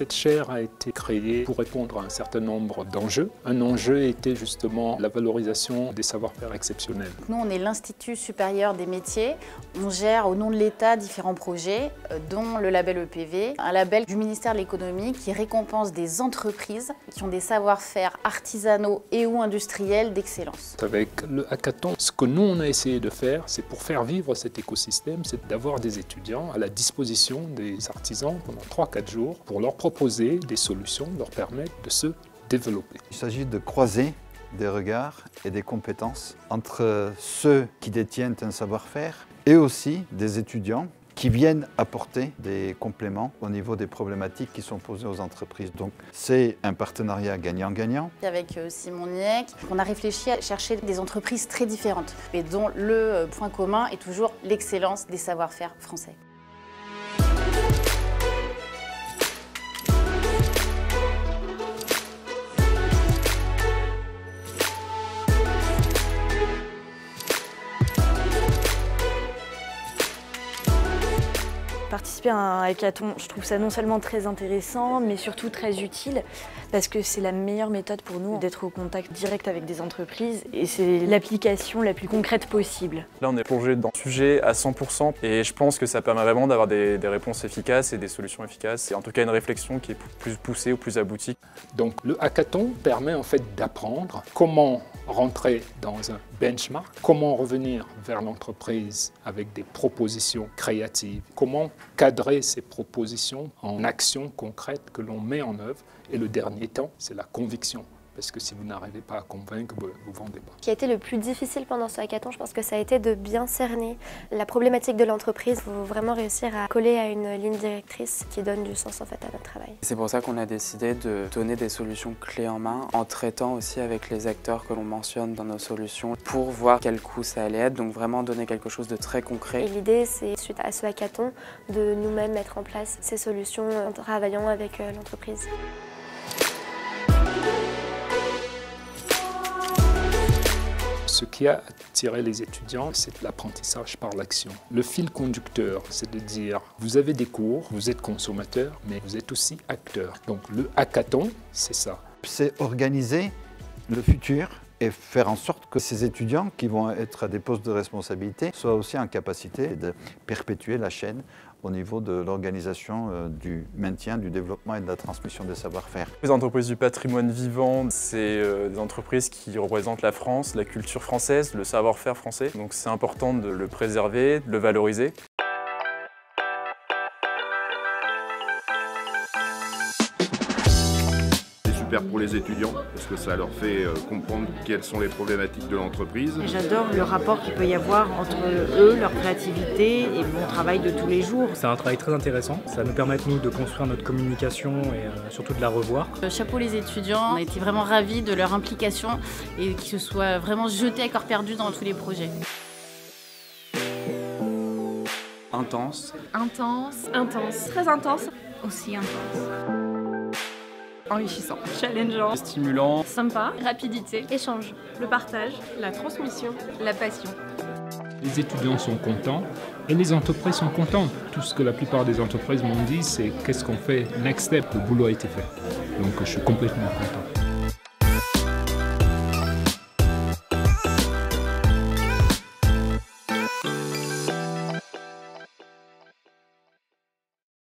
Cette chaire a été créée pour répondre à un certain nombre d'enjeux. Un enjeu était justement la valorisation des savoir-faire exceptionnels. Nous, on est l'Institut supérieur des métiers. On gère au nom de l'État différents projets, dont le label EPV, un label du ministère de l'économie qui récompense des entreprises qui ont des savoir-faire artisanaux et ou industriels d'excellence. Avec le hackathon, ce que nous, on a essayé de faire, c'est pour faire vivre cet écosystème, c'est d'avoir des étudiants à la disposition des artisans pendant 3-4 jours pour leur proposer des solutions, leur permettre de se développer. Il s'agit de croiser des regards et des compétences entre ceux qui détiennent un savoir-faire et aussi des étudiants qui viennent apporter des compléments au niveau des problématiques qui sont posées aux entreprises. Donc c'est un partenariat gagnant-gagnant. Avec Simon Niec, on a réfléchi à chercher des entreprises très différentes, mais dont le point commun est toujours l'excellence des savoir-faire français. Participer à un hackathon, je trouve ça non seulement très intéressant, mais surtout très utile, parce que c'est la meilleure méthode pour nous d'être au contact direct avec des entreprises, et c'est l'application la plus concrète possible. Là, on est plongé dans le sujet à 100%, et je pense que ça permet vraiment d'avoir des réponses efficaces et des solutions efficaces, et en tout cas une réflexion qui est plus poussée ou plus aboutie. Donc le hackathon permet en fait d'apprendre comment rentrer dans un benchmark, comment revenir vers l'entreprise avec des propositions créatives, comment cadrer ces propositions en actions concrètes que l'on met en œuvre. Et le dernier temps, c'est la conviction. Parce que si vous n'arrivez pas à convaincre, vous ne vendez pas. Ce qui a été le plus difficile pendant ce hackathon, je pense que ça a été de bien cerner la problématique de l'entreprise. Il faut vraiment réussir à coller à une ligne directrice qui donne du sens en fait à notre travail. C'est pour ça qu'on a décidé de donner des solutions clés en main en traitant aussi avec les acteurs que l'on mentionne dans nos solutions pour voir quel coût ça allait être, donc vraiment donner quelque chose de très concret. Et l'idée, c'est suite à ce hackathon de nous-mêmes mettre en place ces solutions en travaillant avec l'entreprise. Ce qui a attiré les étudiants, c'est l'apprentissage par l'action. Le fil conducteur, c'est de dire, vous avez des cours, vous êtes consommateur, mais vous êtes aussi acteur. Donc le hackathon, c'est ça. C'est organiser le futur et faire en sorte que ces étudiants qui vont être à des postes de responsabilité soient aussi en capacité de perpétuer la chaîne au niveau de l'organisation du maintien, du développement et de la transmission des savoir-faire. Les entreprises du patrimoine vivant, c'est des entreprises qui représentent la France, la culture française, le savoir-faire français. Donc c'est important de le préserver, de le valoriser. Pour les étudiants, parce que ça leur fait comprendre quelles sont les problématiques de l'entreprise. J'adore le rapport qu'il peut y avoir entre eux, leur créativité et mon travail de tous les jours. C'est un travail très intéressant, ça nous permet nous de construire notre communication et surtout de la revoir. Chapeau les étudiants, on a été vraiment ravis de leur implication et qu'ils se soient vraiment jetés à corps perdu dans tous les projets. Intense. Intense. Intense. Très intense. Aussi intense. Enrichissant, challengeant, Stimulant, sympa, rapidité, Échange, le partage, la transmission, la passion. Les étudiants sont contents et les entreprises sont contentes. Tout ce que la plupart des entreprises m'ont dit, c'est qu'est-ce qu'on fait next step, le boulot a été fait. Donc je suis complètement content.